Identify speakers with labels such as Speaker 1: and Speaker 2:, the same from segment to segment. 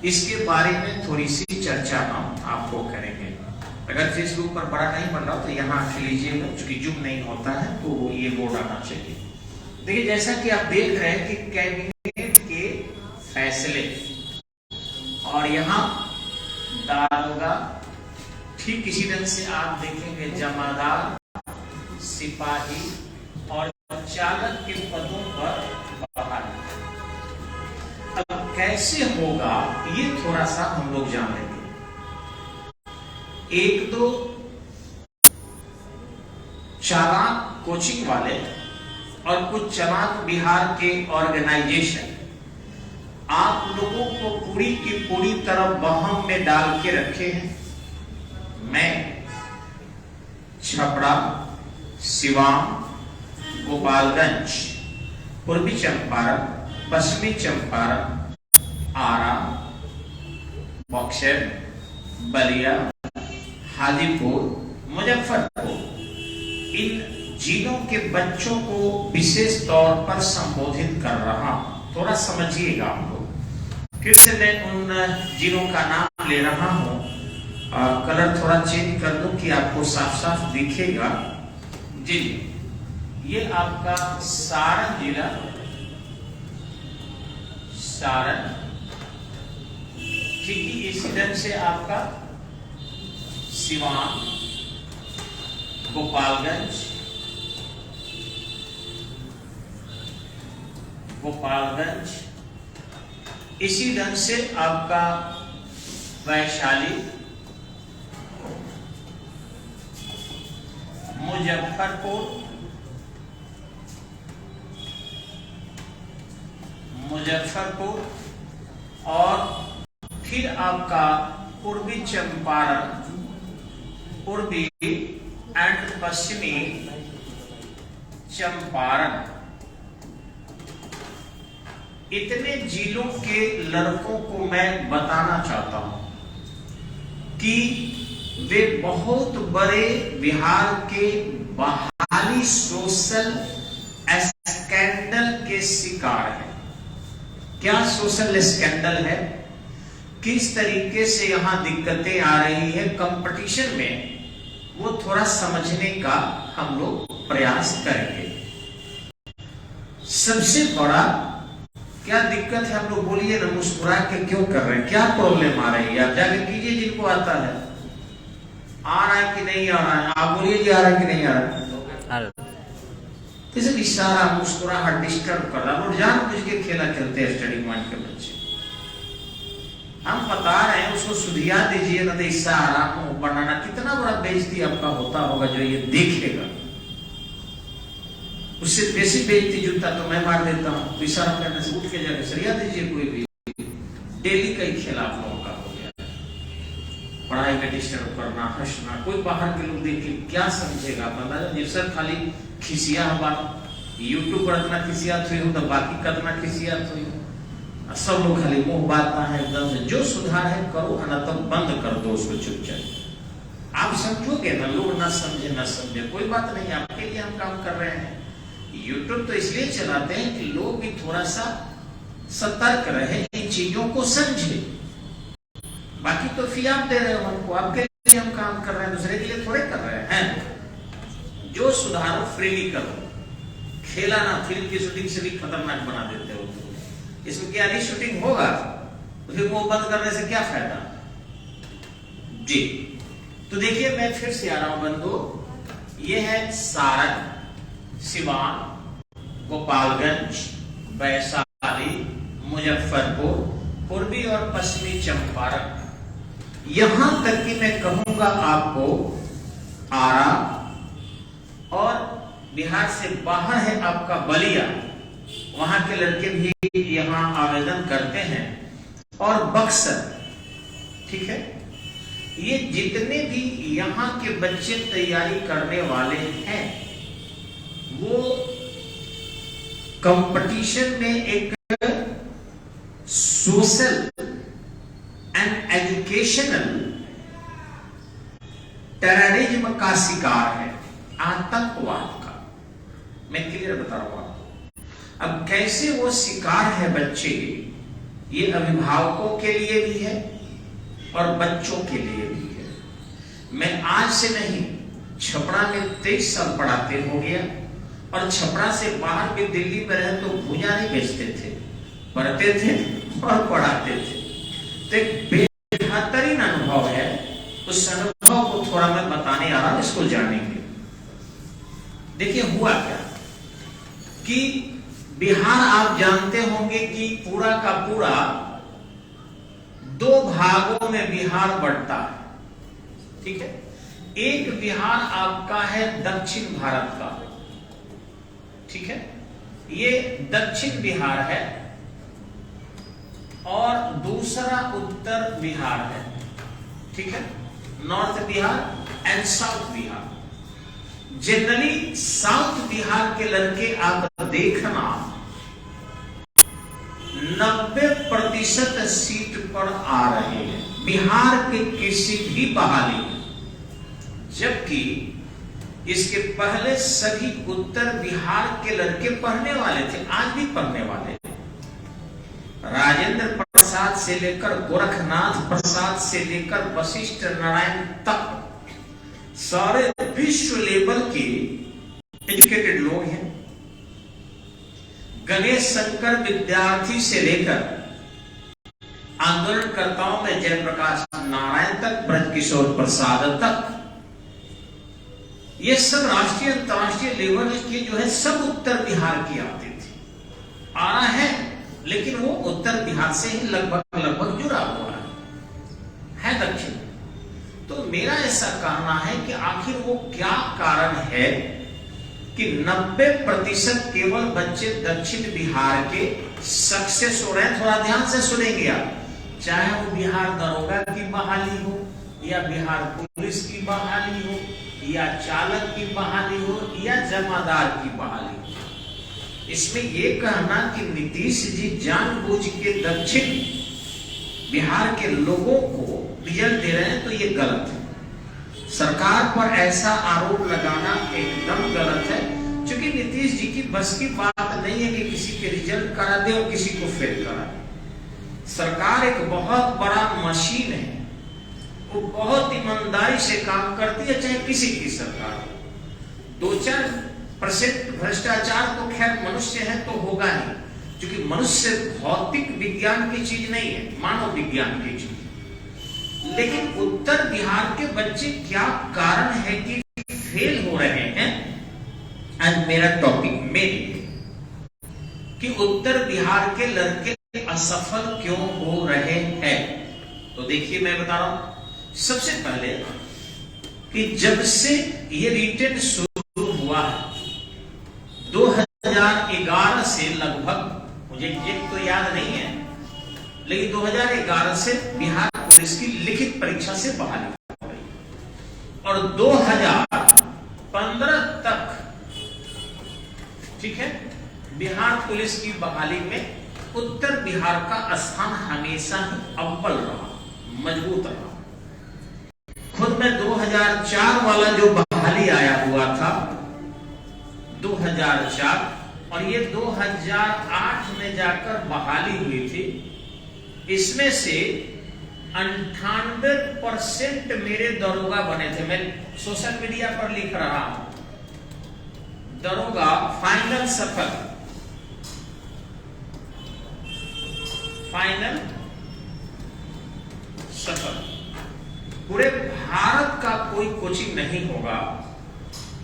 Speaker 1: इसके बारे में थोड़ी सी चर्चा हम आपको करेंगे। अगर फेसबुक पर बड़ा नहीं बन रहा तो यहाँ आके लीजिएगा, चूंकि जूम नहीं होता है तो ये बोर्ड आना चाहिए। देखिए, जैसा कि आप देख रहे हैं कि कैबिनेट के फैसले, और यहाँ दारोगा, ठीक इसी ढंग से आप देखेंगे जमादार, सिपाही और चालक के पदों पर बहाली। अब कैसे होगा ये थोड़ा सा हम लोग जान लेंगे। एक दो चालाक कोचिंग वाले और कुछ चालाक बिहार के ऑर्गेनाइजेशन आप लोगों को पूरी की पूरी तरह बहम में डाल के रखे हैं। मैं छपरा, सिवान, गोपालगंज, पूर्वी चंपारण, पश्चिमी चंपारण, आरा, बक्सर, बलिया, हाजीपुर, मुजफ्फरपुर, इन जिलों के बच्चों को विशेष तौर पर संबोधित कर रहा हूं। थोड़ा समझिएगा हम लोग। फिर से मैं उन जिलों का नाम ले रहा हूं, कलर थोड़ा चेंज कर दूं कि आपको साफ साफ दिखेगा। जी, ये आपका सारण जिला, सारण, ठीक ही इसी ढंग से आपका सिवान, गोपालगंज, इसी ढंग से आपका वैशाली, मुजफ्फरपुर और फिर आपका पूर्वी चंपारण, पूर्वी एंड पश्चिमी चंपारण। इतने जिलों के लड़कों को मैं बताना चाहता हूं कि वे बहुत बड़े बिहार के बहाली सोशल स्कैंडल के शिकार हैं। क्या सोशल स्कैंडल है, किस तरीके से यहां दिक्कतें आ रही है कंपटीशन में, वो थोड़ा समझने का हम लोग प्रयास करेंगे। सबसे बड़ा क्या दिक्कत है, हम लोग बोलिए ना, मुस्कुरा के क्यों कर रहे हैं, क्या प्रॉब्लम आ रही है, आप जाके कीजिए जिनको आता है। आ रहा है कि नहीं आ रहा है, आप बोलिए जी आ रहा है कि नहीं आ रहा है। किसी इशारा, मुस्कुराहट डिस्टर्ब कर रहा है। जान बुझ के खेला खेलते हैं स्टडी माइंड के बच्चे। हम बता रहे हैं उसको सुधिया दीजिए ना, तो इशारा को बनाना, कितना बड़ा बेइज्जती आपका होता होगा जो ये देखेगा। उससे बेसी बेइज्जती जूता तो मैं मार देता हूँ। तो इशारा करने से उठ के जाकर सरिया दीजिए। कोई भी डेली का ही खेल आप लोगों का हो गया। पढ़ाई में डिस्टर्ब करना, हंसना, कोई बाहर के लोग देख के क्या समझेगा बंदा। सर खाली खिसिया बात, यूट्यूब पर इतना खिसियात हुई हो तो बाकी कतना खिसियात हुई हो। सब लोग खाली मुंह बातना है एकदम से। जो सुधार है करो, ना तो बंद कर दो उसको चुपचाप। आप समझोगे ना, लोग ना समझे ना समझे कोई बात नहीं, आपके लिए हम काम कर रहे हैं। यूट्यूब तो इसलिए चलाते हैं कि लोग भी थोड़ा सा सतर्क रहे, इन चीजों को समझे। बाकी तो फी आप दे रहे हो हमको, आपके लिए हम काम कर रहे हैं, दूसरे के लिए थोड़े कर रहे हैं। जो सुधारो फ्रीली करो, खेला ना फिल्म की शूटिंग से भी खतरनाक बना देते हो। इसमें क्या नहीं शूटिंग होगा तो फिर वो बंद करने से क्या फायदा जी। तो देखिए, मैं फिर से आ रहा हूं बंधु। ये है सारण, सिवान, गोपालगंज, वैशाली, मुजफ्फरपुर, पूर्वी और पश्चिमी चंपारण। यहां तक कि मैं कहूंगा आपको आरा, और बिहार से बाहर है आपका बलिया, वहां के लड़के भी यहां आवेदन करते हैं, और बक्सर। ठीक है, ये जितने भी यहां के बच्चे तैयारी करने वाले हैं वो कंपटीशन में एक सोशल एंड एजुकेशनल टेररिज्म का शिकार है, आतंकवाद का। मैं क्लियर बता रहा हूं आपको। अब कैसे वो शिकार है बच्चे, ये अभिभावकों के लिए भी है और बच्चों के लिए भी है। मैं आज से नहीं, छपरा में 23 साल पढ़ाते हो गया, और छपरा से बाहर भी दिल्ली में रहे तो भूजा नहीं बेचते थे, पढ़ते थे और पढ़ाते थे। तो एक बेहतरीन अनुभव है, उस अनुभव को थोड़ा मैं बताने आ रहा हूं, इसको जानेंगे। देखिए हुआ क्या कि बिहार आप जानते होंगे कि पूरा का पूरा 2 भागों में बिहार बढ़ता है, ठीक है। एक बिहार आपका है दक्षिण भारत का, ठीक है, ये दक्षिण बिहार है, और दूसरा उत्तर बिहार है, ठीक है, north Bihar and south Bihar. Generally south Bihar के लड़के आप देखना 90% सीट पर आ रहे हैं बिहार के किसी भी बहाली में, जबकि इसके पहले सभी उत्तर बिहार के लड़के पढ़ने वाले थे, आज भी पढ़ने वाले हैं। राजेंद्र प्रसाद से लेकर गोरखनाथ प्रसाद से लेकर वशिष्ठ नारायण तक सारे विश्व लेवल के एजुकेटेड लोग हैं। गणेश शंकर विद्यार्थी से लेकर आंदोलनकर्ताओं में जयप्रकाश नारायण तक, ब्रजकिशोर प्रसाद तक, ये सब राष्ट्रीय अंतरराष्ट्रीय लेवल के जो है सब उत्तर बिहार की आते थे, आ रहा है, लेकिन वो उत्तर बिहार से ही लगभग जुड़ा हुआ है दक्षिण। तो मेरा ऐसा कहना है कि आखिर वो क्या कारण है कि 90% केवल बच्चे दक्षिण बिहार के सक्सेस हो रहे हैं। थोड़ा ध्यान से सुनेंगे आप, चाहे वो बिहार दरोगा की बहाली हो, या बिहार पुलिस की बहाली हो, या चालक की बहाली हो, या जमादार की बहाली हो। इसमें यह कहना कि नीतीश जी जानबूझ के दक्षिण बिहार के लोगों को रिजल्ट दे रहे हैं, तो ये गलत है। सरकार पर ऐसा आरोप लगाना एकदम गलत है, क्योंकि नीतीश जी की बस की बात नहीं है कि किसी के रिजल्ट करा दे और किसी को फेल करा दे। सरकार एक बहुत बड़ा मशीन है, वो बहुत ईमानदारी से काम करती है, चाहे किसी की सरकार हो। 2-4% भ्रष्टाचार तो खैर मनुष्य है तो होगा ही, क्योंकि मनुष्य भौतिक विज्ञान की चीज नहीं है, मानव विज्ञान की चीज। लेकिन उत्तर बिहार के बच्चे क्या कारण है कि फेल हो रहे हैं, आज मेरा टॉपिक में कि उत्तर बिहार के लड़के असफल क्यों हो रहे हैं। तो देखिए मैं बता रहा हूं, सबसे पहले कि जब से ये रिटेन शुरू हुआ है 2011 से लगभग, मुझे एग्जैक्ट तो याद नहीं है, लेकिन 2011 से बिहार पुलिस की लिखित परीक्षा से बहाली हो रही, और 2015 तक, ठीक है, बिहार पुलिस की बहाली में उत्तर बिहार का स्थान हमेशा ही अव्वल रहा, मजबूत रहा। खुद में 2004 वाला जो बहाली आया हुआ था 2004, और ये 2008 में जाकर बहाली हुई थी, इसमें से 98% मेरे दरोगा बने थे। मैं सोशल मीडिया पर लिख रहा हूं, दरोगा फाइनल सफल, फाइनल सफल। पूरे भारत का कोई कोचिंग नहीं होगा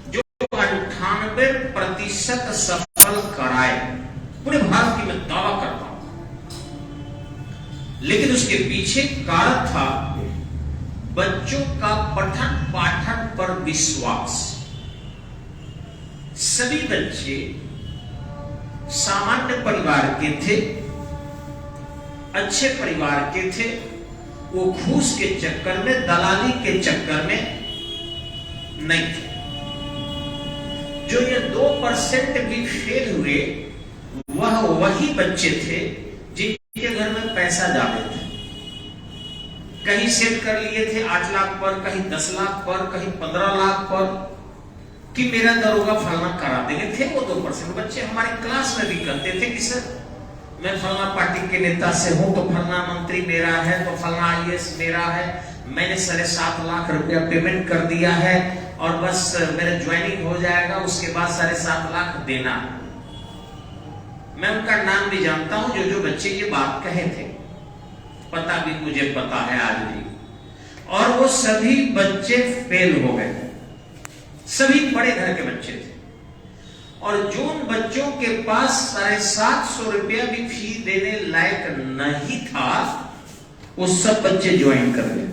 Speaker 1: जो 98% सफल कराए, पूरे भारत की मैं दावा करता हूं। लेकिन उसके पीछे कारण था बच्चों का पठन पाठन पर विश्वास। सभी बच्चे सामान्य परिवार के थे, अच्छे परिवार के थे, वो घूस के चक्कर में, दलाली के चक्कर में नहीं थे। जो ये 2% भी फेल हुए वह वही बच्चे थे जिनके घर में पैसा ज्यादा थे। कहीं सेट कर लिए थे 8 लाख पर, कहीं 10 लाख पर, कहीं 15 लाख पर कि मेरा दरोगा फलना करा देंगे। थे वो 2% बच्चे हमारे क्लास में भी कहते थे कि सर मैं फलना पार्टी के नेता से हूं तो फलना मंत्री मेरा है, तो फलना IAS मेरा है, मैंने 7.5 लाख रुपया पेमेंट कर दिया है और बस मेरा ज्वाइनिंग हो जाएगा, उसके बाद 7.5 लाख देना। मैं उनका नाम भी जानता हूं जो बच्चे ये बात कहे थे, पता भी मुझे पता है आज भी, और वो सभी बच्चे फेल हो गए, सभी बड़े घर के बच्चे थे। और जो उन बच्चों के पास 750 रुपया भी फी देने लायक नहीं था, वो सब बच्चे ज्वाइन कर गए।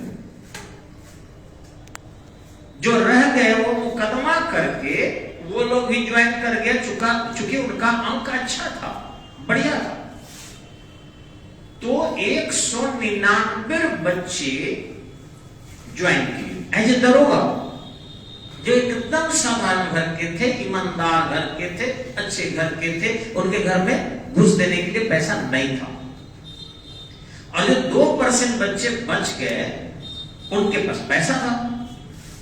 Speaker 1: जो रह गए वो मुकदमा करके वो लोग भी ज्वाइन कर गए, चूंकि उनका अंक अच्छा था, बढ़िया था। तो 199 बच्चे ज्वाइन किए एज ए दरोगा, जो एकदम साधारण घर के थे, ईमानदार घर के थे, अच्छे घर के थे, उनके घर में घुस देने के लिए पैसा नहीं था। और जो 2% बच्चे बच गए, उनके पास पैसा था,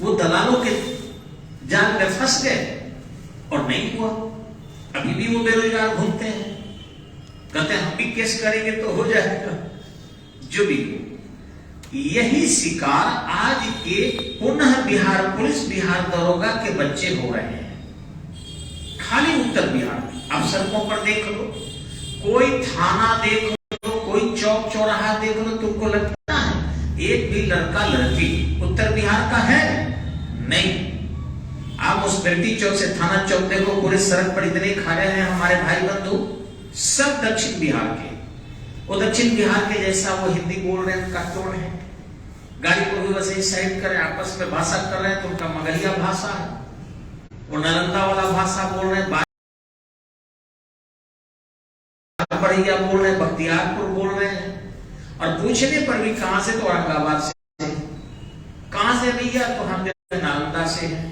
Speaker 1: वो दलालों के जाल में फंस गए और नहीं हुआ। अभी भी वो बेरोजगार घूमते हैं, कहते हैं हम भी केस करेंगे तो हो जाएगा। जो भी यही शिकार आज के पुनः बिहार पुलिस, बिहार दरोगा के बच्चे हो रहे हैं। खाली उत्तर बिहार में आप सड़कों पर देख लो, कोई थाना देख लो, कोई चौक चौराहा देख लो, तुमको लगता है एक भी लड़का लड़की उत्तर बिहार का है? नहीं। आप उस बेल्टी चौक से थाना चौक देखो, पूरे सड़क पर इतने खड़े हैं हमारे भाई बंधु, सब दक्षिण बिहार के। वो दक्षिण बिहार के जैसा वो हिंदी बोल रहे हैं, उनका टोन है, गाड़ी को भी वैसे ही साइड करें, आपस में भाषा कर रहे हैं तो उनका मगहिया भाषा है, वो नालंदा वाला भाषा बोल रहे हैं, बढ़िया बोल रहे हैं, बख्तियारपुर बोल रहे हैं। और पूछने पर भी कहां से, तो औरंगाबाद से। कहां से भैया? तो हम नालंदा से हैं।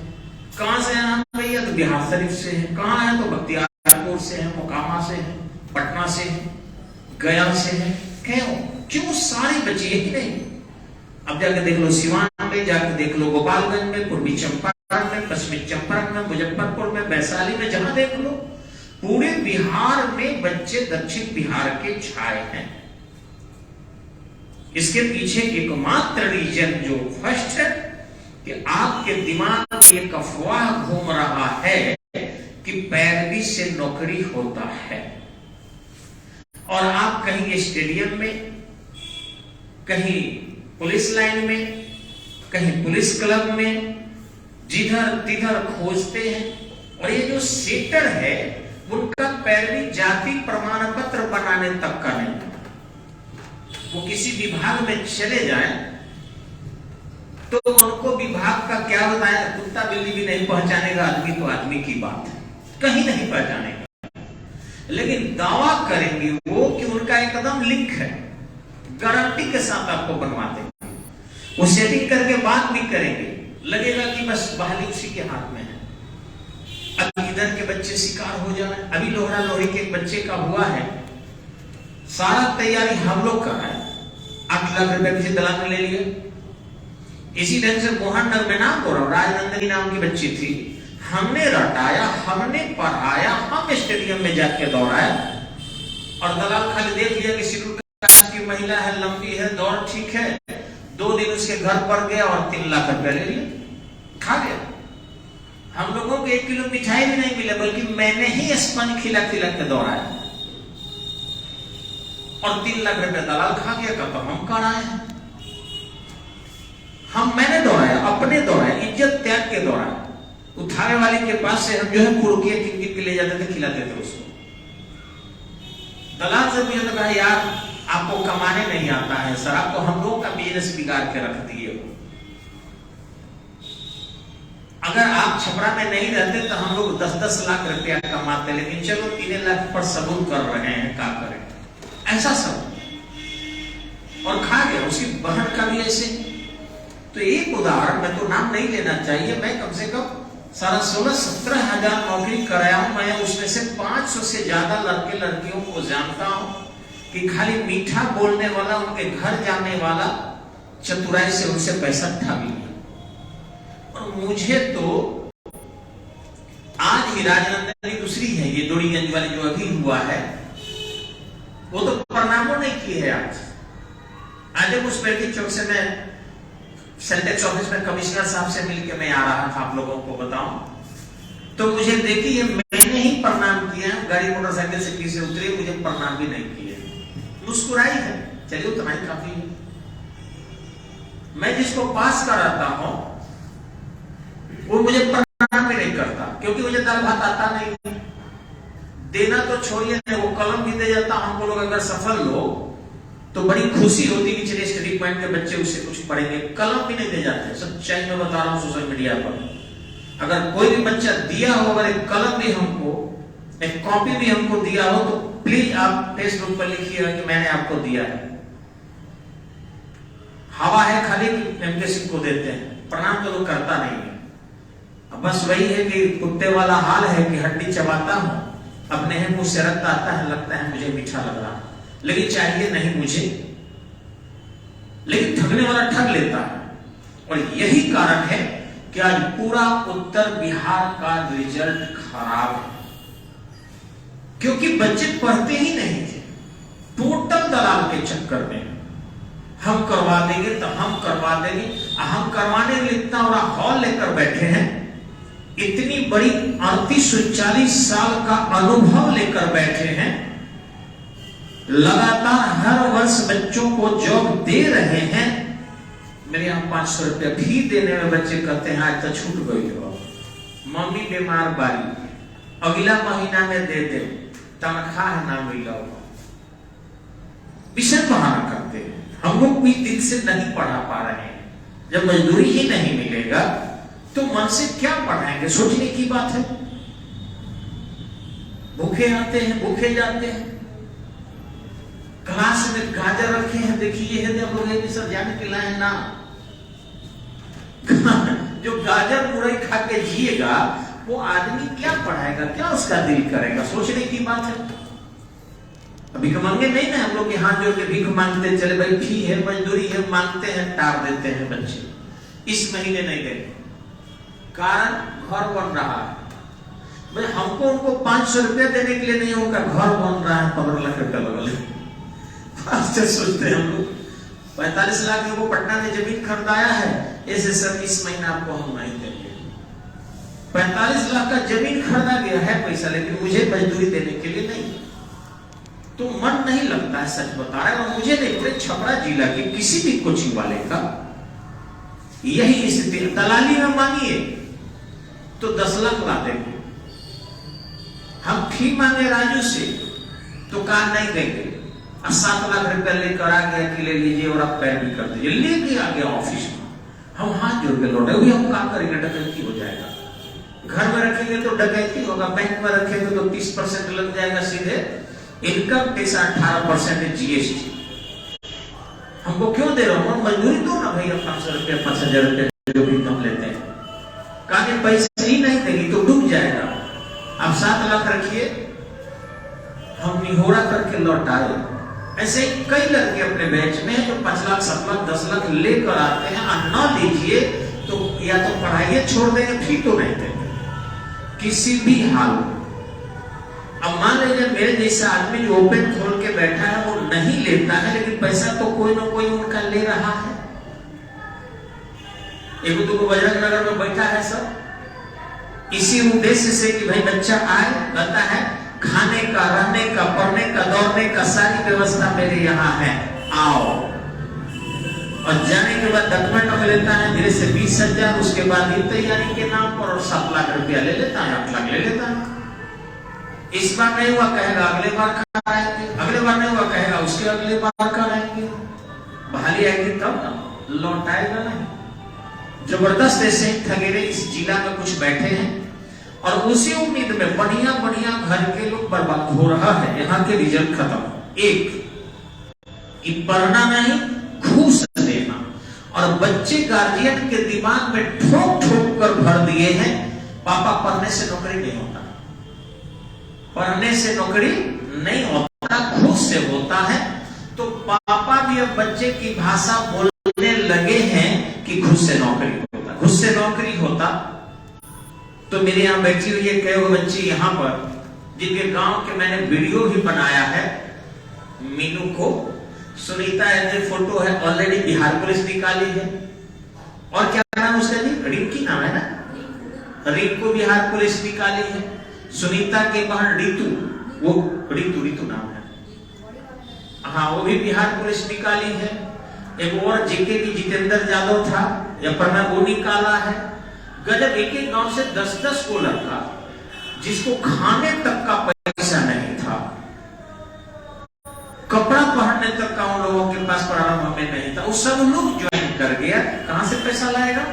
Speaker 1: कहां से हम भैया? तो बिहार शरीफ से है। कहां है? तो बख्तियारपुर से है, मोकामा से है, पटना से है, गया से है। क्यों सारे बचे हैं कि नहीं? अब जाके देख लो सिवान में, जाके देख लो गोपालगंज में, पूर्वी चंपारण में, पश्चिमी चंपारण में, मुजफ्फरपुर में, वैशाली में, जहां देख लो पूरे बिहार में बच्चे दक्षिण बिहार के छाए हैं। इसके पीछे एकमात्र रीजन जो फर्स्ट है कि आपके दिमाग में एक अफवाह घूम रहा है कि पैरवी से नौकरी होता है, और आप कहीं स्टेडियम में, कहीं पुलिस लाइन में, कहीं पुलिस क्लब में, जिधर तिधर खोजते हैं। और ये जो सेटर है उनका पैरवी जाति प्रमाण पत्र बनाने तक का नहीं। वो किसी विभाग में चले जाएं तो उनको विभाग का क्या बताया, कुत्ता बिल्ली भी नहीं पहचानेगा, आदमी तो आदमी की बात है, कहीं नहीं पहचानेगा। लेकिन दावा करेंगे वो कि उनका एकदम लिंक है, गारंटी के साथ आपको बनवा देंगे। वो सेटिंग करके बात भी करेंगे, लगेगा कि बस बहाली उसी के हाथ में है। अब इधर के बच्चे शिकार हो जाए। अभी लोहरा लोही के एक बच्चे का हुआ है, सारा तैयारी हम लोग का है, 8 लाख रुपए किसी दलाल ने ले लिया। इसी ढंग से मोहन नगर में नाम बोल रहा हूं, राजनंदनी नाम की बच्ची थी, हमने रटाया, हमने पढ़ाया, हम स्टेडियम में जाके दौड़ाया, और दलाल खाली देख लिया कि शेड्यूल कास्ट की महिला है, लंबी है, दौड़ ठीक है, 2 दिन उसके घर पर गया और 3 लाख रुपया ले लिया, खा गया। हम लोगों को 1 किलो मिठाई भी नहीं मिला, बल्कि मैंने ही स्पंज खिला खिला के दौड़ाया, और 3 लाख रुपया दलाल खा गया। तो हम कराए हैं, मैंने दौड़ाया, अपने दौड़ाया, इज्जत त्याग के दौड़ाया। उठाने वाले के पास से हम जो है पुरुकिया किन के ले जाते थे, खिलाते थे उसको। दलाल से मुझे तो कहा यार आपको कमाने नहीं आता है सर, आप तो हम लोग का बिजनेस बिगाड़ के रख दिए हो। अगर आप छपरा में नहीं रहते तो हम लोग 10-10 लाख रुपया कमाते, लेकिन चलो 3 लाख पर सबूत कर रहे हैं, क्या करें। ऐसा सब और खा गया, उसकी बहन का भी ऐसे। तो एक उदाहरण, मैं तो नाम नहीं लेना चाहिए, मैं कम से कम 16-17 हजार नौकरी कराया हूं, मैं उसमें से 500 से ज्यादा लड़के लड़कियों को जानता हूं कि खाली मीठा बोलने वाला, उनके घर जाने वाला, चतुराई से उनसे पैसा ठा भी लिया। और मुझे तो आज ही राजनंदनी दूसरी है, ये डोरीगंज वाली जो अभी हुआ है, वो तो प्रणामों नहीं किए है आज जब उस पेटी चौक से मैं सेंटेक्स ऑफिस में कमिश्नर साहब से मिलकर मैं आ रहा था, आप लोगों को बताऊं, तो मुझे देखिए मैंने ही प्रणाम किया, गाड़ी मोटरसाइकिल से पीछे उतरी, मुझे प्रणाम भी नहीं किए, मुस्कुराई है, चलिए उतना ही काफी है। मैं जिसको पास कराता हूं वो मुझे प्रणाम भी नहीं करता, क्योंकि मुझे दाल भात आता नहीं, देना तो छोड़िए, वो कलम भी दे जाता। हमको लोग अगर सफल हो तो बड़ी खुशी होती कि चलिए स्टडी पॉइंट के बच्चे उससे कुछ पढ़ेंगे, कलम भी नहीं दे जाते। सच्चाई में बता रहा हूं सोशल मीडिया पर, अगर कोई भी बच्चा दिया हो, अगर एक कलम भी हमको, एक कॉपी भी हमको दिया हो, तो प्लीज आप फेसबुक पर लिखिएगा कि मैंने आपको दिया है। हवा है खाली एमके को देते हैं, प्रणाम तो लोग करता नहीं है। अब बस वही है कि कुत्ते वाला हाल है कि हड्डी चबाता हूं, अपने है मुंह से रक्त आता है, लगता है मुझे मीठा लग रहा, लेकिन चाहिए नहीं मुझे, लेकिन ठगने वाला ठग लेता है। और यही कारण है कि आज पूरा उत्तर बिहार का रिजल्ट खराब है, क्योंकि बच्चे पढ़ते ही नहीं थे, टोटल दलाल के चक्कर में हम करवा देंगे तो हम करवा देंगे, हम करवाने के लिए इतना बड़ा हॉल लेकर बैठे हैं, इतनी बड़ी 38-40 साल का अनुभव लेकर बैठे हैं, लगातार हर वर्ष बच्चों को जॉब दे रहे हैं। मेरे यहाँ 500 रुपया भी देने में बच्चे कहते हैं आज तो छूट गई हो, मम्मी बीमार बारी, अगला महीना में दे दे, तनख्वाह ना मिला, विषय बहाना करते हैं। हम लोग भी दिल से नहीं पढ़ा पा रहे हैं, जब मजदूरी ही नहीं मिलेगा तो मन से क्या पढ़ाएंगे, सोचने की बात है। भूखे आते हैं, भूखे जाते हैं, क्लास में गाजर रखे हैं, देखिए हम लोग सर जाने के लाए ना जो गाजर मुरई खा के जिएगा वो आदमी क्या पढ़ाएगा, क्या उसका दिल करेगा, सोचने की बात है। भीख मांगे नहीं ना, हम लोग हाथ जोड़ के भीख मांगते चले, भाई फी है, मजदूरी है, मांगते हैं, टार देते हैं बच्चे, इस महीने नहीं गए, कारण घर बन रहा है। भाई हमको उनको 500 रुपया देने के लिए नहीं, उनका घर बन रहा है 15 लाख रुपया लगल है। सोचते हैं हम लोग 45 लाख को पटना ने जमीन खरीदाया है, ऐसे सर इस महीना आपको हम नहीं देंगे। 45 लाख का जमीन खरीदा गया है पैसा, लेकिन मुझे मजदूरी देने के लिए नहीं, तो मन नहीं लगता है, सच बता रहे हैं। और मुझे नहीं, पूरे छपरा जिला के किसी भी कोचिंग वाले का यही स्थिति, दलाली में मांगिए तो 10 लाख ला देंगे, हम फी मांगे राजू से तो कहा नहीं देंगे, 7 लाख रुपया लेकर आ गया कि ले लीजिए और आप पैर भी कर दीजिए, लेके आ गया ऑफिस में, हम हाथ जोड़ के लौटे, हम क्या करेंगे, डकैती हो जाएगा। घर में रखेंगे तो डकैती होगा, बैंक में रखेंगे तो 30% लग जाएगा सीधे इनकम टैक्स, 18% जीएसटी। हमको क्यों दे रहा हूं, मजदूरी दो ना भैया, 500 रुपया 5000 रुपया जो भी कम लेते हैं, कहा पैसे ही नहीं देगी तो डूब जाएगा। अब 7 लाख रखिए, हम निहोरा करके लौटाए। ऐसे कई लड़के अपने बैच में जो 5 लाख 7 लाख 10 लाख लेकर आते हैं, और न लीजिए तो या तो पढ़ाई छोड़ देंगे, फी तो नहीं देंगे किसी भी हाल में। अब मान लीजिए मेरे जैसा आदमी जो ओपन खोल के बैठा है वो नहीं लेता है, लेकिन पैसा तो कोई ना कोई उनका ले रहा है। एक तो बजरंग नगर में बैठा है सब, इसी उद्देश्य से कि भाई बच्चा आए, कहता है खाने का, रहने का, पढ़ने का, दौड़ने का सारी व्यवस्था मेरे यहाँ है, आओ। और जाने के बाद डॉक्यूमेंट में लेता है धीरे से 20,000, उसके बाद ही तैयारी के नाम पर और 7 लाख रुपया ले लेता है, 8 लाख ले लेता है। इस बार नहीं हुआ कहेगा अगले बार कराएंगे, अगले बार नहीं हुआ कहेगा उसके अगले बार कराएंगे, बहाली आएगी तब ना, लौटाएगा नहीं। जबरदस्त ऐसे ठगेरे इस जिला में कुछ बैठे हैं, और उसी उम्मीद में बढ़िया बढ़िया घर के लोग बर्बाद हो रहा है। यहाँ के रिजल्ट खत्म, एक कि पढ़ना नहीं, घूस देना, और बच्चे गार्जियन के दिमाग में ठोक ठोक कर भर दिए हैं, पापा पढ़ने से नौकरी नहीं होता, पढ़ने से नौकरी नहीं होता, घूस से होता है। तो पापा भी अब बच्चे की भाषा बोलने लगे हैं कि घूस से नौकरी होता, घूस से नौकरी होता। तो मेरे यहाँ बैठी हुई है कई बच्ची यहाँ पर, जिनके गांव के मैंने वीडियो भी बनाया है, मीनू को सुनीता एज फोटो है, ऑलरेडी बिहार पुलिस निकाली है। और क्या नाम उसका जी, रिंकी नाम है ना, रिंकू बिहार पुलिस निकाली है। सुनीता के बहन रितु, वो रितु नाम है, हाँ वो भी बिहार पुलिस निकाली है। एक और जेके की जितेंद्र यादव था, जयपुर वो निकाला है। गजब, एक एक गांव से 10-10 को लड़का जिसको खाने तक का पैसा नहीं था, कपड़ा पहनने तक का उन लोगों के पास प्रारंभ में नहीं था, वो सब लोग ज्वाइन कर गया। कहां से पैसा लाएगा?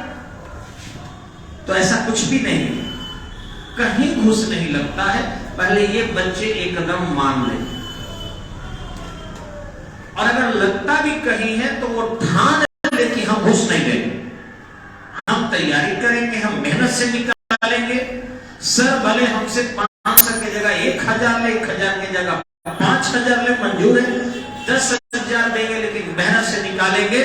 Speaker 1: तो ऐसा कुछ भी नहीं, कहीं घुस नहीं लगता है। पहले ये बच्चे एकदम मान ले, और अगर लगता भी कहीं है तो वो ठान ले कि हम घुस नहीं देंगे, हम तैयारी करेंगे, हम मेहनत से निकालेंगे। सर भले हमसे 500 की जगह 1000 ले, 1000 की जगह 5000 ले, मंजूर है, 10,000 देंगे, लेकिन मेहनत से निकालेंगे।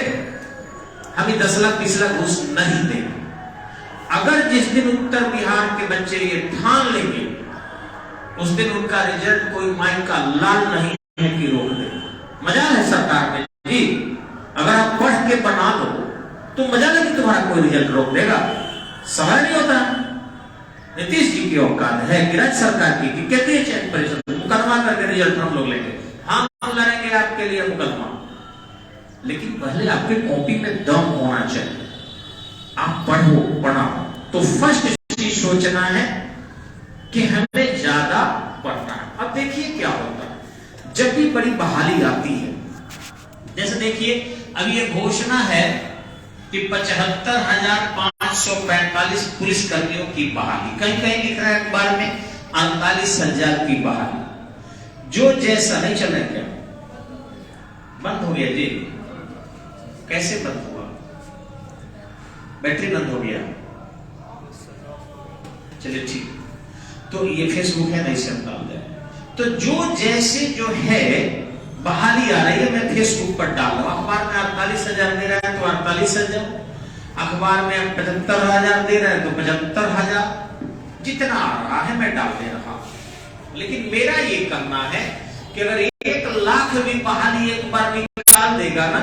Speaker 1: हम 10 लाख 20 लाख घूस नहीं देंगे। अगर जिस दिन उत्तर बिहार के बच्चे ये ठान लेंगे, उस दिन उनका रिजल्ट कोई माई का लाल नहीं है कि रोक दे। मजा है सरकार में जी, अगर आप पढ़ के बना दो तो मजा नहीं, तुम्हारा कोई रिजल्ट रोक देगा, सवाल नहीं होता। नीतीश जी की औकात है कि राज्य सरकार की कि कहती है चयन परिषद मुकदमा करके रिजल्ट हम लोग लेंगे, हम लड़ेंगे आपके लिए मुकदमा, लेकिन पहले आपके कॉपी में दम होना चाहिए। आप पढ़ो पढ़ाओ, तो फर्स्ट चीज सोचना है कि हमें ज्यादा पढ़ना है। अब देखिए क्या होता है जब भी बड़ी बहाली आती है, जैसे देखिए अब ये घोषणा है कि 75,545 पुलिस कर्मियों की बहाली, कहीं कहीं लिख रहा है अखबार में 48,000 की बहाली। जो जैसा नहीं चल रहा क्या, बंद हो गया जी, कैसे बंद हुआ? बैटरी बंद हो गया, चलिए ठीक, तो ये फेसबुक है नहीं से हम डाल दें। तो जो जैसे जो है बहाली आ रही है, मैं फेसबुक पर डाल रहा हूं। अखबार में 48,000 दे रहा है तो 48,000, अखबार में 75,000 दे रहा है तो 75,000, जितना आ रहा है मैं डाल दे रहा हूं। लेकिन मेरा ये करना है कि अगर 1 लाख भी बहाली एक बार निकाल देगा ना,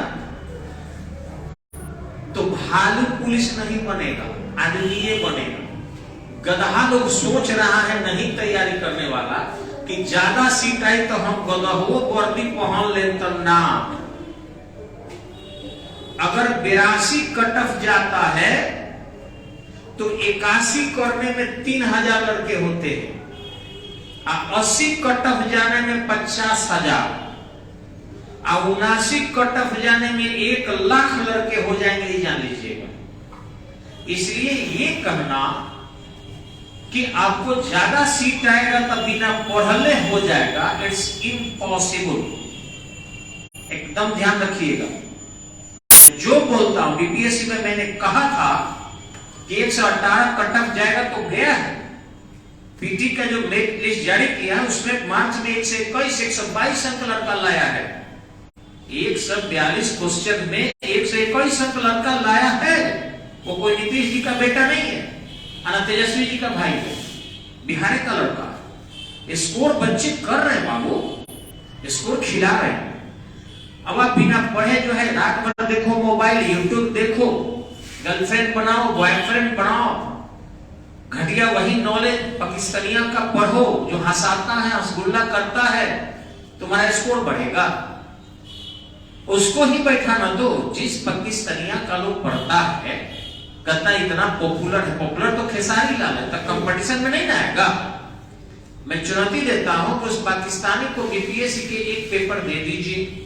Speaker 1: तो भालू पुलिस नहीं बनेगा, आदमी ये बनेगा। गधा लोग सोच रहा है नहीं तैयारी करने वाला कि ज्यादा सीट आई तो हम गदहो वर्दी पहन ले, तब ना। अगर 82 कट ऑफ जाता है तो 81 करने में 3,000 लड़के होते हैं, 80 कट ऑफ जाने में 50,000, 79 कट ऑफ जाने में 1 लाख लड़के हो जाएंगे, ये जान लीजिएगा। इसलिए ये कहना कि आपको ज्यादा सीट आएगा तब बिना पढ़ले हो जाएगा, इट्स इम्पॉसिबल। एकदम ध्यान रखिएगा, जो बोलता हूं बीपीएससी में मैंने कहा था कि 118 कट ऑफ जाएगा तो गया है। पीटी का जो मेरिट लिस्ट जारी किया उसमें मार्च में 121 122 अंक लड़का लाया है, 142 क्वेश्चन में 121 अंक लड़का लाया है। वो कोई नीतीश जी का बेटा नहीं है, तेजस्वी जी का भाई है, बिहार का लड़का। स्कोर बच्चे कर रहे हैं बाबू, स्कोर खिला रहे हैं। अब आप बिना पढ़े जो है रात भर देखो मोबाइल, यूट्यूब देखो, गर्लफ्रेंड बनाओ, बॉयफ्रेंड बनाओ, घटिया वही नॉलेज पाकिस्तानिया का पढ़ो जो हंसाता है, हंसगुल्ला करता है, तुम्हारा स्कोर बढ़ेगा। उसको ही बैठाना दो जिस पाकिस्तानिया का लोग पढ़ता है, कहता इतना पॉपुलर है। पॉपुलर तो खेसारी लाल है, तक कंपटीशन में नहीं ना आएगा। मैं चुनौती देता हूं कि उस पाकिस्तानी को बीपीएससी के एक पेपर दे दीजिए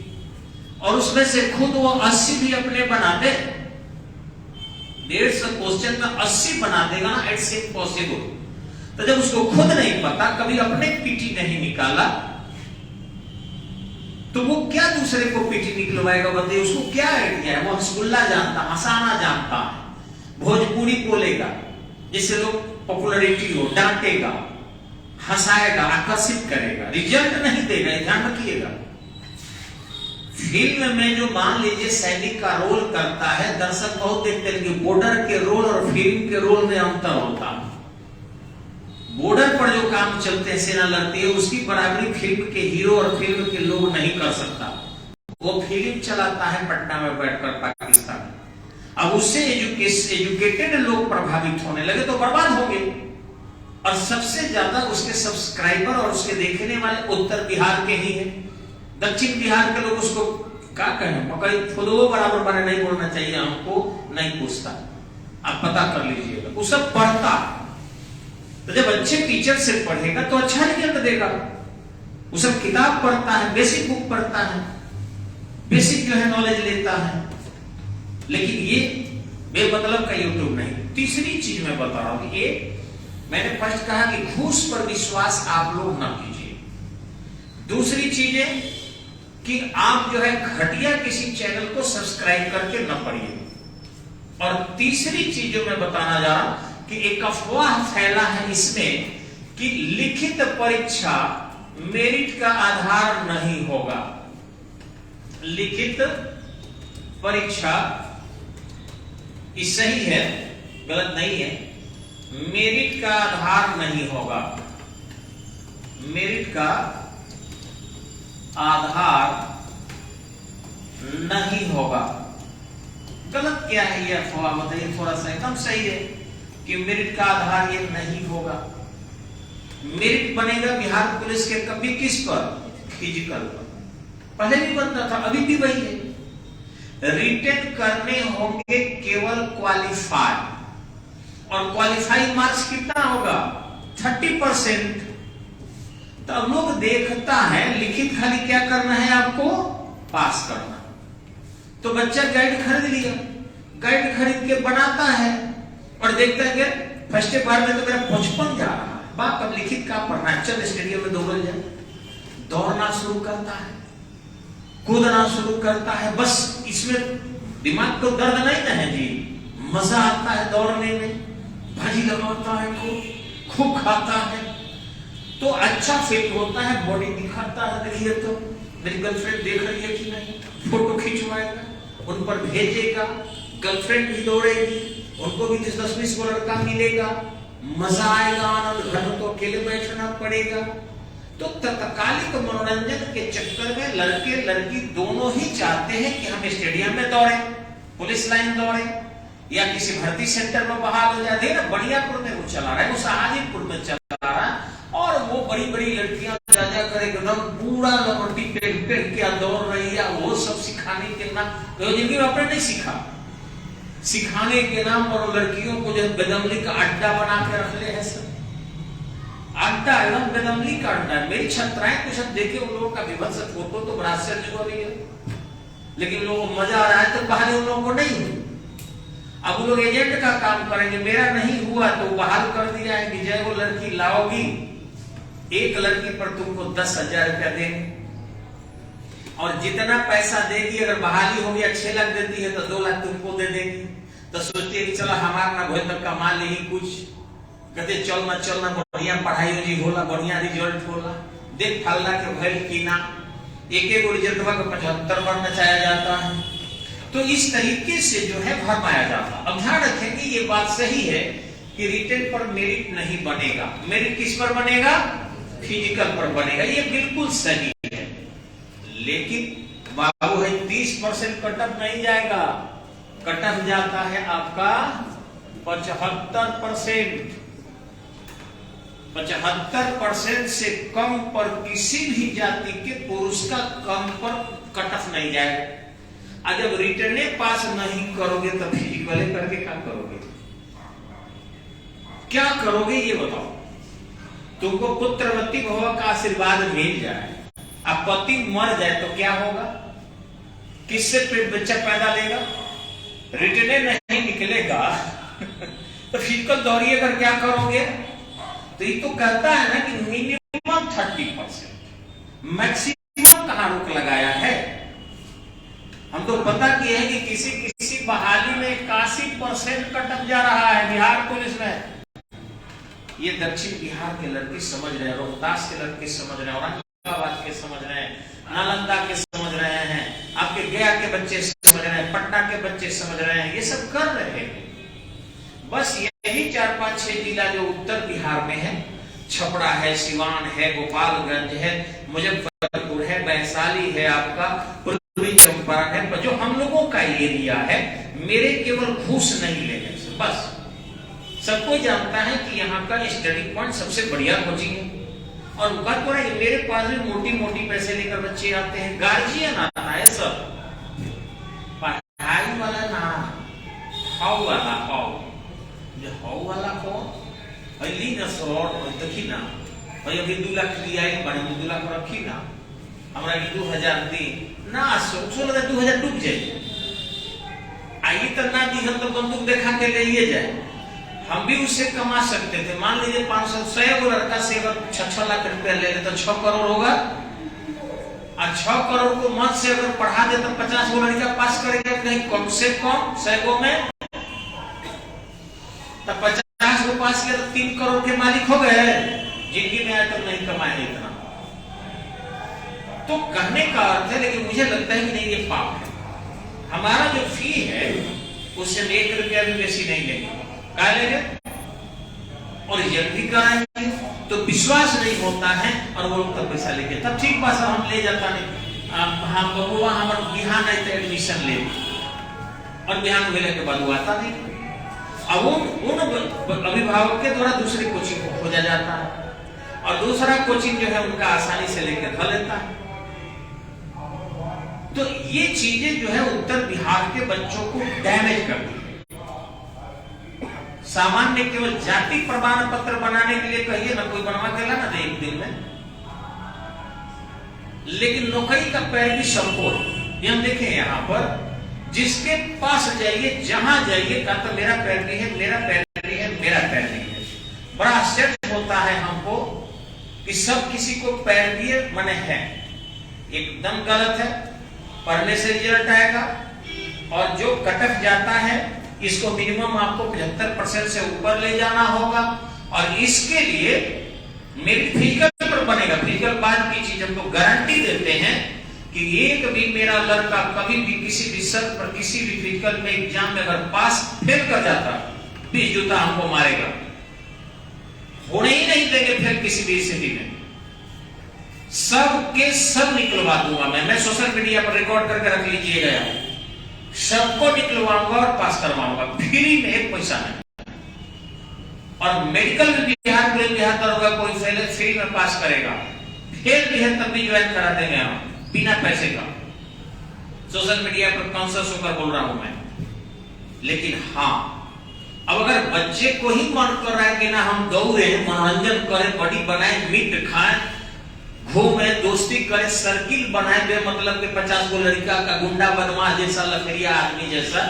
Speaker 1: और उसमें से खुद वो 80 भी अपने बना दे, 150 क्वेश्चन का 80 बना देगा ना, इट्स इम्पॉसिबल। तो जब उसको खुद नहीं पता, कभी अपने पीटी नहीं निकाला, तो वो क्या दूसरे को पीटी निकलवाएगा? बंदे उसको क्या आइडिया है? वो हंसगुल्ला जानता, हंसाना जानता है, भोजपुरी बोलेगा जिससे लोग पॉपुलैरिटी हो, डांटेगा, हंसाएगा, आकर्षित करेगा, रिजल्ट नहीं देगा। ध्यान रखिएगा, फिल्म में जो मान लीजिए सैनिक का रोल करता है, दर्शक बहुत देखते हैं कि बॉर्डर के रोल और फिल्म के रोल में अंतर होता है। बॉर्डर पर जो काम चलते हैं, सेना लड़ती है, उसकी बराबरी फिल्म के हीरो और फिल्म के लोग नहीं कर सकता। वो फिल्म चलाता है पटना में बैठकर पाकिस्तान में। अब उससे एजुकेटेड लोग प्रभावित होने लगे तो बर्बाद होंगे। और सबसे ज्यादा उसके सब्सक्राइबर और उसके देखने वाले उत्तर बिहार के ही हैं। दक्षिण बिहार के लोग उसको क्या कहें, पकड़ी खुदो बराबर बने, नहीं बोलना चाहिए हमको, नहीं पूछता। आप पता कर लीजिएगा, वो सब पढ़ता। तो जब अच्छे टीचर से पढ़ेगा तो अच्छा रिजल्ट देगा। वो सब किताब पढ़ता है, बेसिक बुक पढ़ता है, बेसिक जो है नॉलेज लेता है। लेकिन ये बेमतलब का यूट्यूब नहीं। तीसरी चीज मैं बता रहा हूं, ये मैंने फर्स्ट कहा कि घूस पर विश्वास आप लोग ना कीजिए। दूसरी चीज है कि आप जो है घटिया किसी चैनल को सब्सक्राइब करके न पढ़िए। और तीसरी चीज जो मैं बताना जा रहा हूं कि एक अफवाह फैला है इसमें कि लिखित परीक्षा मेरिट का आधार नहीं होगा। लिखित परीक्षा ये सही है, गलत नहीं है। मेरिट का आधार नहीं होगा। मेरिट का आधार नहीं होगा। गलत क्या है ये अफवाह, बताइए थोड़ा सा। एकदम सही है कि मेरिट का आधार ये नहीं होगा। मेरिट बनेगा बिहार पुलिस के कभी किस पर? फिजिकल पर। पहले भी बनता था, अभी भी वही है। रिटेन करने होंगे केवल क्वालिफाई, और क्वालिफाई मार्क्स कितना होगा? 30%। तो अब लोग देखता है लिखित खाली क्या करना है आपको? पास करना। तो बच्चा गाइड खरीद लिया, गाइड खरीद के बनाता है और देखता है कि फर्स्ट बार में तो मेरा 55 जा रहा है, बाप अब लिखित का पढ़ना है, चल स्टेडियम में दौड़ जाए। दौड़ना शुरू करता है, कूदना शुरू करता है। बस इसमें दिमाग को दर्द नहीं ना है जी, मजा आता है दौड़ने में, भाजी लगाता है, खूब खाता है, तो अच्छा फिट होता है, बॉडी दिखाता है। देखिए तो मेरी गर्लफ्रेंड देख रही है कि नहीं, फोटो खिंचवाएगा, उन पर भेजेगा, गर्लफ्रेंड भी दौड़ेगी, उनको भी 10-20 को लड़का मिलेगा, मजा आएगा, आनंद। घर में तो अकेले बैठना पड़ेगा। तो तत्कालिक मनोरंजन के चक्कर में लड़के लड़की दोनों ही चाहते हैं कि हम स्टेडियम में दौड़े, पुलिस लाइन दौड़े, या किसी भर्ती सेंटर में बहाल हो जाए। ना बढ़ियापुर में वो चला रहा है, वो शाहजीपुर में चला रहा है, और वो बड़ी बड़ी लड़कियां जा कर एकदम पूरा लपटी पेट क्या दौड़ रही है। वो सब सिखाने के नाम, जिंदगी में आपने नहीं सीखा, सिखाने के नाम पर लड़कियों को जो बेदमली का अड्डा बना के रख ले है। सब अड्डा एकदम बेदमली का अड्डा। मेरी छात्राएं कुछ अब देखे उन लोगों का विभत्स फोटो तो बड़ा आश्चर्य हुआ भी है, लेकिन लोगों को मजा आ रहा है तो बाहर उन लोगों को नहीं हुई। अब वो लोग एजेंट का काम करेंगे, मेरा नहीं हुआ तो बहाल कर दिया है कि जय वो लड़की लाओगी, एक लड़की पर तुमको 10,000 रुपया देंगे, और जितना पैसा देगी, अगर बहाली होगी 6 लाख देती है तो 2 लाख तुमको दे देगी। तो सोचती है कि चलो हमारा ना भोज तक कमा ली कुछ। कहते चलना बढ़िया पढ़ाई जी होला, बढ़िया रिजल्ट होला, देख फल्ला के भैल की ना, एक रिजल्ट का 75 बार नचाया जाता है। तो इस तरीके से जो है भरमाया जाता। अब ध्यान रखेंगे ये बात सही है कि रिटेन पर मेरिट नहीं बनेगा। मेरिट किस पर बनेगा? फिजिकल पर बनेगा, ये बिल्कुल सही है। लेकिन बाबू है 30% कटअप नहीं जाएगा, कटअप जाता है आपका 75%। 75% से कम पर किसी भी जाति के पुरुष का कम पर कटअप नहीं जाएगा। जब रिटर्न पास नहीं करोगे तो फिजिकल करके क्या करोगे? क्या करोगे ये बताओ। तुमको पुत्रवती भव का आशीर्वाद मिल जाए, अब पति मर जाए तो क्या होगा? किससे बच्चा पैदा लेगा? रिटर्न नहीं निकलेगा तो फिजिकल दौड़िए कर क्या करोगे? तो ये तो कहता है ना कि मिनिमम 30%, मैक्सिमम कहां रोक लगाया है? हम तो पता किए हैं कि किसी बहाली में 81% कटअप जा रहा है बिहार पुलिस में। ये दक्षिण बिहार के लड़के समझ रहे हैं, रोहतास के लड़के समझ रहे हैं, औरंगाबाद के समझ रहे हैं, नालंदा के समझ रहे हैं, आपके गया के बच्चे समझ रहे हैं, पटना के बच्चे समझ रहे हैं, ये सब कर रहे हैं। बस यही 4-5-6 जिला जो उत्तर बिहार में है छपरा है, सिवान है, गोपालगंज है, मुजफ्फरपुर है, वैशाली है, आपका पूर्वी चंपारण है, जो हम लोगों का एरिया है, मेरे केवल घूस नहीं लेने से बस सबको जानता है कि यहाँ का स्टडी पॉइंट सबसे बढ़िया कोचिंग है। और बात हो रहा है मेरे पास भी मोटी मोटी पैसे लेकर बच्चे आते हैं, गार्जियन आता है, सब पढ़ाई वाला ना, हाउ वाला, हाउ जो हाउ वाला कौन ली ना सर देखी ना भाई अभी 2 लाख लिया बड़े 2 लाख रखी ना हमारा 2000 दी ना, 2000 डूब जाए आइए तो ना दी हम तो बंदूक देखा के ले जाए, हम भी उससे कमा सकते थे। मान लीजिए 500 को लड़का से अगर 6 लाख रुपया ले ले तो 6 करोड़ होगा, और 6 करोड़ को मत से अगर पढ़ा दे तो 50 को लड़का पास करेगा नहीं, कम से कम 100 में तो 50 को पास किया तो 3 करोड़ के मालिक हो गए, जिंदगी में आज तक नहीं कमाए इतना। तो कहने का अर्थ है, लेकिन मुझे लगता है कि नहीं ये पाप है। हमारा जो फी है उससे 1 रुपया भी बेसी नहीं लेंगे, क्या लेंगे और रिजल्ट भी कराएंगे, तो विश्वास नहीं होता है और वो लोग तब पैसा लेके तब ठीक बात हम ले जाता नहीं, हम बबुआ हमारे बिहान नहीं तो एडमिशन ले, और बिहान मिलने के बाद वो आता नहीं। अब उन अभिभावक के द्वारा दूसरी कोचिंग को खोजा जाता है, और दूसरा कोचिंग जो है उनका आसानी से लेकर खा लेता है। तो ये चीजें जो है उत्तर बिहार के बच्चों को डैमेज करती है। सामान्य केवल जाति प्रमाण पत्र बनाने के लिए कहिए ना, कोई बनवा के ला ना दे 1 दिन में, लेकिन नौकरी का पैरवी सबको है। हम देखें यहाँ पर जिसके पास जाइए, जहां जाइए, का तो मेरा पैरवी है, मेरा पैरवी है, मेरा पैरवी है। बड़ा आश्चर्य होता है हमको कि सब किसी को पैरवी मने है, एकदम गलत है। पढ़ने से रिजल्ट आएगा, और जो कटक जाता है इसको मिनिमम आपको 75% से ऊपर ले जाना होगा, और इसके लिए मेरी फिजिकल पर बनेगा। फिजिकल बाद की चीज हमको गारंटी देते हैं कि एक भी मेरा लड़का कभी भी किसी भी शर्त पर किसी भी फिजिकल में एग्जाम में अगर पास फेल कर जाता 20 जूता हमको मारेगा, होने ही नहीं देंगे फेल किसी भी स्थिति में। सब के सब निकलवा दूंगा मैं सोशल मीडिया पर रिकॉर्ड करके रख लीजिएगा, सबको निकलवाऊंगा और पास करवाऊंगा फ्री में, 1 पैसा नहीं। और मेडिकल में बिहार पुलिस बिहार दरोगा कोई फेल फ्री में पास करेगा, फेल भी है तब भी ज्वाइन करा देंगे हम बिना पैसे का। सोशल मीडिया पर कॉन्शियस होकर बोल रहा हूं मैं। लेकिन हाँ, अब अगर बच्चे को ही मन कर रहा है कि ना हम दौड़े, मनोरंजन करें, बॉडी बनाए, मीट खाएं, घूमे, दोस्ती करे, सर्किल बनाए, मतलब के 50 को लड़का का गुंडा बदमाश जैसा, लफड़िया आदमी जैसा,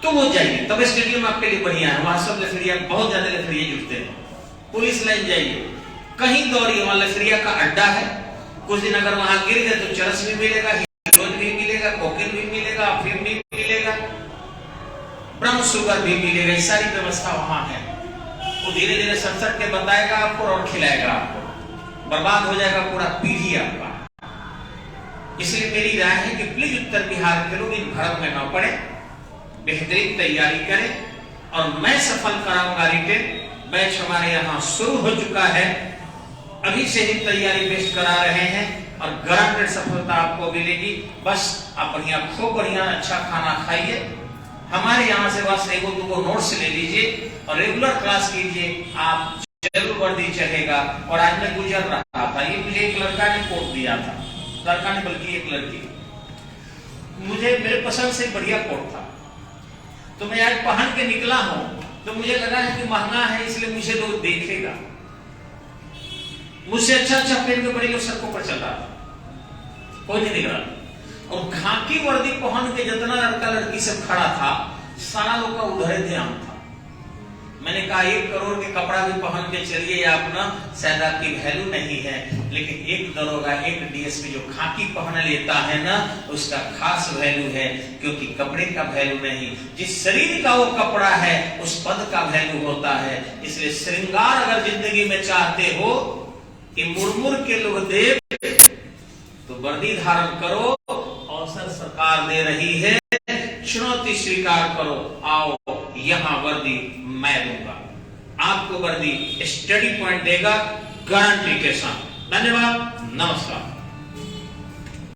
Speaker 1: तो वो जाइए, तब स्टेडियम आपके लिए बढ़िया है। वहां सब लफड़िया, बहुत ज्यादा लफड़िया जुटते हैं। पुलिस लाइन जाइए, कहीं दौड़िए, वहां लफड़िया का अड्डा है। कुछ दिन अगर वहां गिर गए तो चरस भी मिलेगा, हीरोइन भी मिलेगा, कोकेन भी मिलेगा, अफीम भी मिलेगा, ब्राउन शुगर भी मिलेगा, सारी व्यवस्था वहां है। वो धीरे धीरे सड़सड़ के बताएगा आपको और खिलाएगा आपको, बर्बाद हो जाएगा पूरा पीढ़ी आपका। इसलिए मेरी राय है कि प्लीज उत्तर बिहार के लोग इन भ्रम में न पड़े, बेहतरीन तैयारी करें, और मैं सफल कराऊंगा। रिटेन बैच हमारे यहाँ शुरू हो चुका है, अभी से ही तैयारी बेस्ट करा रहे हैं, और गारंटेड सफलता आपको मिलेगी। बस आप बढ़िया, खूब बढ़िया अच्छा खाना खाइए, हमारे यहाँ से बस 1-2 नोट्स ले लीजिए और रेगुलर क्लास कीजिए, आप जरूर वर्दी चढ़ेगा। और आज मैं गुजर रहा था, ये मुझे एक लड़का ने कोट दिया था, लड़का ने बल्कि एक लड़की, मुझे मेरे पसंद से बढ़िया कोट था, तो मैं आज पहन के निकला हूं, तो मुझे लगा है कि महंगा है इसलिए मुझे लोग देखेगा। मुझसे अच्छा पहन के बड़े लोग सड़कों पर चल रहा था, कोई नहीं दिख रहा। और खाकी वर्दी पहन के जितना लड़का लड़की सब खड़ा था, सारा लोग का उधर ध्यान था। मैंने कहा 1 करोड़ के कपड़ा भी पहन के चलिए आप ना, शायद आपकी वैल्यू नहीं है, लेकिन एक दरोगा, एक डीएसपी जो खाकी पहन लेता है ना, उसका खास वैल्यू है, क्योंकि कपड़े का वैल्यू नहीं, जिस शरीर का वो कपड़ा है उस पद का वैल्यू होता है। इसलिए श्रृंगार अगर जिंदगी में चाहते हो कि मुरमुर के लोग दे, तो वर्दी धारण करो, अवसर सरकार दे रही है, चुनौती स्वीकार करो, आओ यहाँ वर्दी मैं दूंगा। आप आपको वर्दी स्टडी पॉइंट देगा गारंटी के साथ। धन्यवाद, नमस्कार।